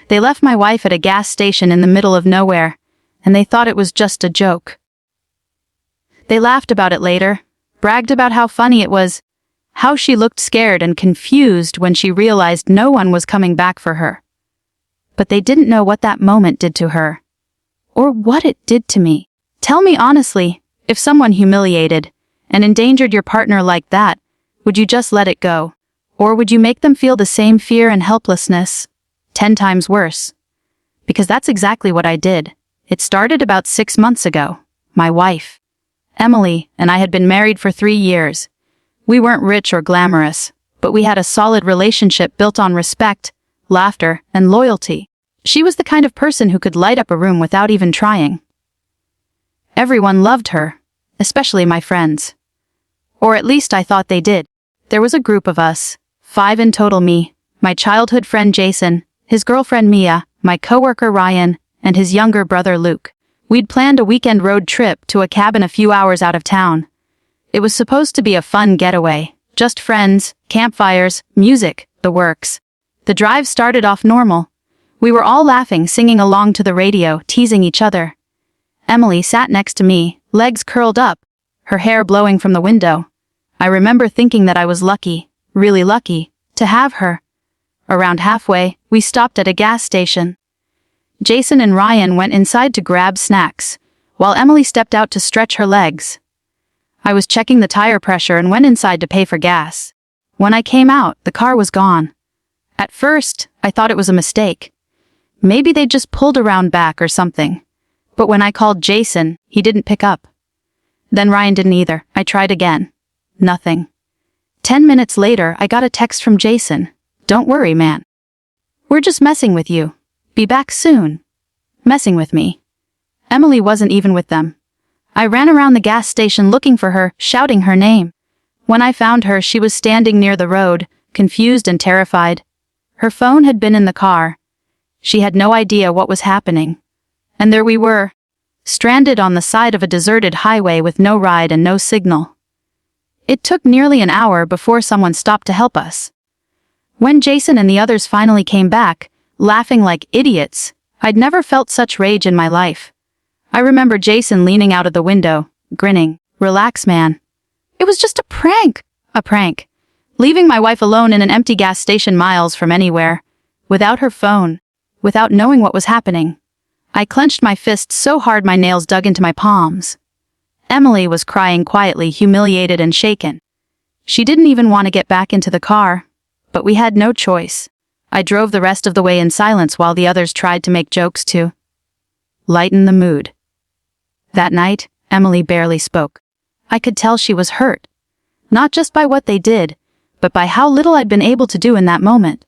They left my wife at a gas station in the middle of nowhere, and they thought it was just a joke. They laughed about it later, bragged about how funny it was, how she looked scared and confused when she realized no one was coming back for her. But they didn't know what that moment did to her. Or what it did to me. Tell me honestly, if someone humiliated and endangered your partner like that, would you just let it go? Or would you make them feel the same fear and helplessness, 10 times worse? Because that's exactly what I did. It started about 6 months ago. My wife, Emily, and I had been married for 3 years. We weren't rich or glamorous, but we had a solid relationship built on respect, laughter, and loyalty. She was the kind of person who could light up a room without even trying. Everyone loved her, especially my friends. Or at least I thought they did. There was a group of us, 5 in total: me, my childhood friend Jason, his girlfriend Mia, my coworker Ryan, and his younger brother Luke. We'd planned a weekend road trip to a cabin a few hours out of town. It was supposed to be a fun getaway, just friends, campfires, music, the works. The drive started off normal. We were all laughing, singing along to the radio, teasing each other. Emily sat next to me, legs curled up, her hair blowing from the window. I remember thinking that I was lucky, really lucky, to have her. Around halfway, we stopped at a gas station. Jason and Ryan went inside to grab snacks, while Emily stepped out to stretch her legs. I was checking the tire pressure and went inside to pay for gas. When I came out, the car was gone. At first, I thought it was a mistake. Maybe they just pulled around back or something. But when I called Jason, he didn't pick up. Then Ryan didn't either. I tried again. Nothing. 10 minutes later, I got a text from Jason. "Don't worry, man. We're just messing with you. Be back soon." Messing with me. Emily wasn't even with them. I ran around the gas station looking for her, shouting her name. When I found her, she was standing near the road, confused and terrified. Her phone had been in the car. She had no idea what was happening. And there we were, stranded on the side of a deserted highway with no ride and no signal. It took nearly an hour before someone stopped to help us. When Jason and the others finally came back, laughing like idiots, I'd never felt such rage in my life. I remember Jason leaning out of the window, grinning. "Relax, man. It was just a prank." A prank. Leaving my wife alone in an empty gas station miles from anywhere, without her phone, without knowing what was happening. I clenched my fists so hard my nails dug into my palms. Emily was crying quietly, humiliated and shaken. She didn't even want to get back into the car, but we had no choice. I drove the rest of the way in silence while the others tried to make jokes to lighten the mood. That night, Emily barely spoke. I could tell she was hurt. Not just by what they did, but by how little I'd been able to do in that moment.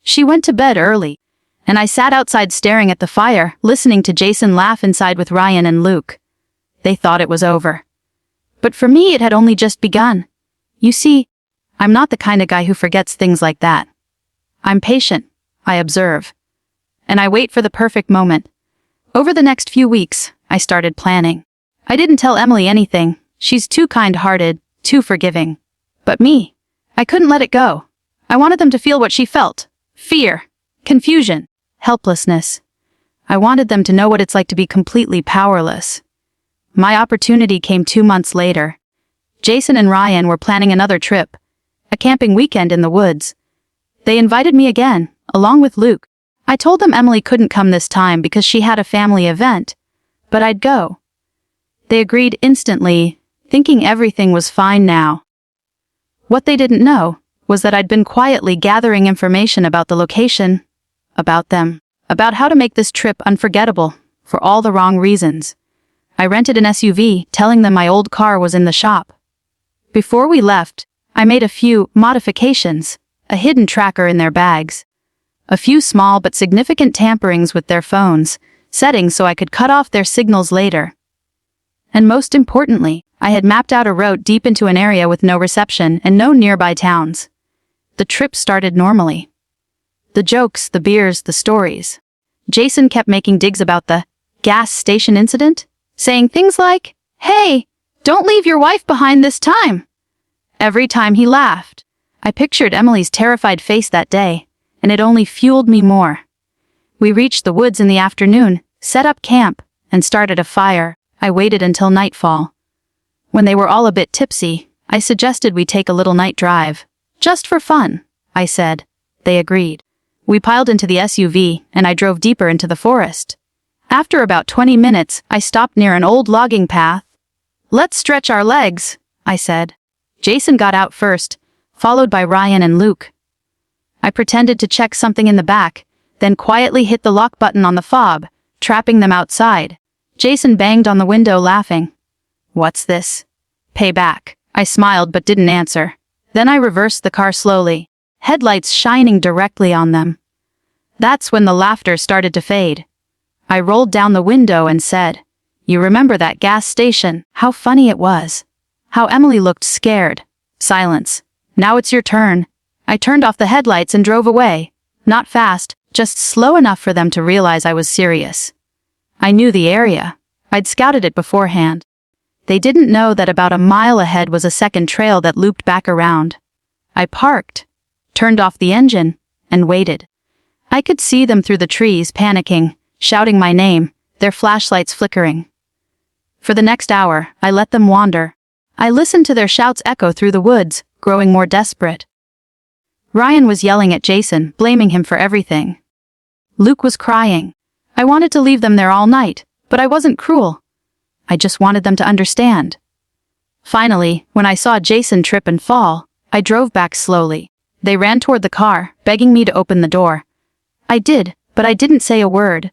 She went to bed early, and I sat outside staring at the fire, listening to Jason laugh inside with Ryan and Luke. They thought it was over. But for me, it had only just begun. You see, I'm not the kind of guy who forgets things like that. I'm patient, I observe. And I wait for the perfect moment. Over the next few weeks, I started planning. I didn't tell Emily anything. She's too kind-hearted, too forgiving. But me, I couldn't let it go. I wanted them to feel what she felt. Fear, confusion, helplessness. I wanted them to know what it's like to be completely powerless. My opportunity came 2 months later. Jason and Ryan were planning another trip, a camping weekend in the woods. They invited me again, along with Luke. I told them Emily couldn't come this time because she had a family event, but I'd go. They agreed instantly, thinking everything was fine now. What they didn't know was that I'd been quietly gathering information about the location, about them, about how to make this trip unforgettable, for all the wrong reasons. I rented an SUV, telling them my old car was in the shop. Before we left, I made a few modifications, a hidden tracker in their bags, a few small but significant tamperings with their phones, settings so I could cut off their signals later. And most importantly, I had mapped out a route deep into an area with no reception and no nearby towns. The trip started normally. The jokes, the beers, the stories. Jason kept making digs about the gas station incident, saying things like, "Hey, don't leave your wife behind this time." Every time he laughed, I pictured Emily's terrified face that day, and it only fueled me more. We reached the woods in the afternoon, set up camp, and started a fire. I waited until nightfall. When they were all a bit tipsy, I suggested we take a little night drive. Just for fun, I said. They agreed. We piled into the SUV, and I drove deeper into the forest. After about 20 minutes, I stopped near an old logging path. Let's stretch our legs, I said. Jason got out first, followed by Ryan and Luke. I pretended to check something in the back, then quietly hit the lock button on the fob, trapping them outside. Jason banged on the window laughing. What's this? Pay back. I smiled but didn't answer. Then I reversed the car slowly, headlights shining directly on them. That's when the laughter started to fade. I rolled down the window and said, "You remember that gas station? How funny it was. How Emily looked scared." Silence. "Now it's your turn." I turned off the headlights and drove away. Not fast, just slow enough for them to realize I was serious. I knew the area. I'd scouted it beforehand. They didn't know that about a mile ahead was a second trail that looped back around. I parked, turned off the engine, and waited. I could see them through the trees, panicking, shouting my name, their flashlights flickering. For the next hour, I let them wander. I listened to their shouts echo through the woods, growing more desperate. Ryan was yelling at Jason, blaming him for everything. Luke was crying. I wanted to leave them there all night, but I wasn't cruel. I just wanted them to understand. Finally, when I saw Jason trip and fall, I drove back slowly. They ran toward the car, begging me to open the door. I did, but I didn't say a word.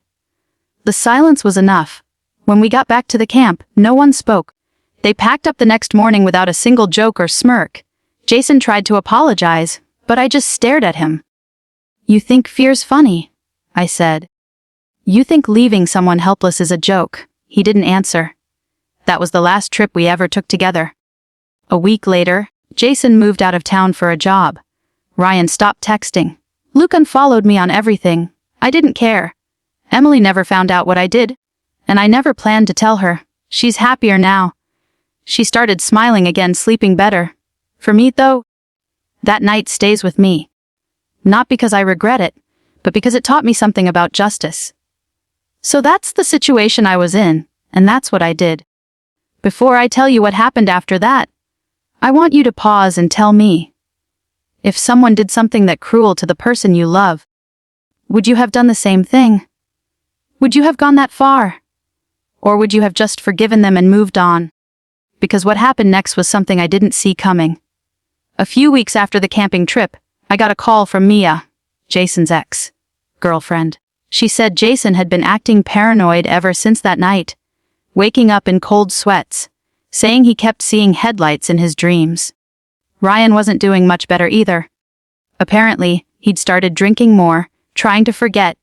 The silence was enough. When we got back to the camp, no one spoke. They packed up the next morning without a single joke or smirk. Jason tried to apologize, but I just stared at him. "You think fear's funny?" I said. "You think leaving someone helpless is a joke." He didn't answer. That was the last trip we ever took together. A week later, Jason moved out of town for a job. Ryan stopped texting. Luke unfollowed me on everything. I didn't care. Emily never found out what I did, and I never planned to tell her. She's happier now. She started smiling again, sleeping better. For me, though, that night stays with me. Not because I regret it, but because it taught me something about justice. So that's the situation I was in, and that's what I did. Before I tell you what happened after that, I want you to pause and tell me. If someone did something that cruel to the person you love, would you have done the same thing? Would you have gone that far? Or would you have just forgiven them and moved on? Because what happened next was something I didn't see coming. A few weeks after the camping trip, I got a call from Mia, Jason's ex-girlfriend. She said Jason had been acting paranoid ever since that night, waking up in cold sweats, saying he kept seeing headlights in his dreams. Ryan wasn't doing much better either. Apparently, he'd started drinking more, trying to forget.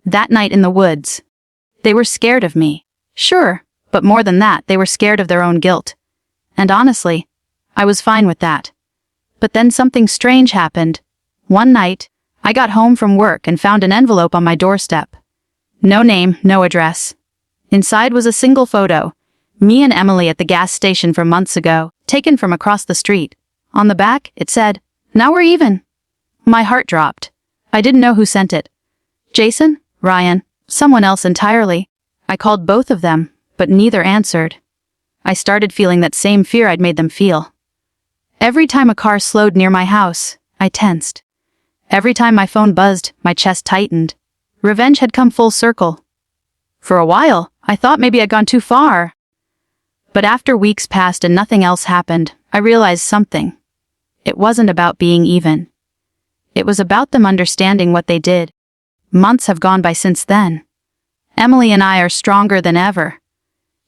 That night in the woods, they were scared of me. Sure, but more than that, they were scared of their own guilt. And honestly, I was fine with that. But then something strange happened. One night, I got home from work and found an envelope on my doorstep. No name, no address. Inside was a single photo, me and Emily at the gas station from months ago, taken from across the street. On the back, it said, "Now we're even." My heart dropped. I didn't know who sent it. Jason? Ryan? Someone else entirely? I called both of them, but neither answered. I started feeling that same fear I'd made them feel. Every time a car slowed near my house, I tensed. Every time my phone buzzed, my chest tightened. Revenge had come full circle. For a while, I thought maybe I'd gone too far. But after weeks passed and nothing else happened, I realized something. It wasn't about being even. It was about them understanding what they did. Months have gone by since then. Emily and I are stronger than ever.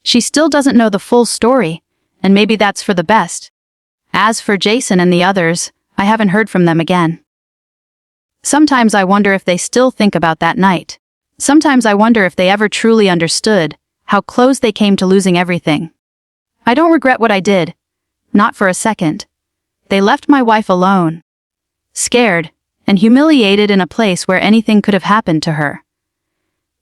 She still doesn't know the full story, and maybe that's for the best. As for Jason and the others, I haven't heard from them again. Sometimes I wonder if they still think about that night. Sometimes I wonder if they ever truly understood how close they came to losing everything. I don't regret what I did. Not for a second. They left my wife alone, scared and humiliated in a place where anything could have happened to her.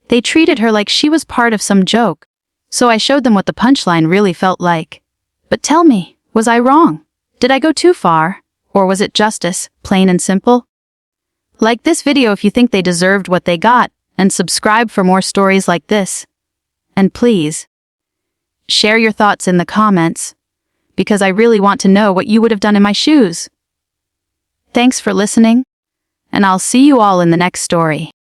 They treated her like she was part of some joke, so I showed them what the punchline really felt like. But tell me, was I wrong? Did I go too far? Or was it justice, plain and simple? Like this video if you think they deserved what they got, and subscribe for more stories like this. And please, share your thoughts in the comments, because I really want to know what you would have done in my shoes. Thanks for listening, and I'll see you all in the next story.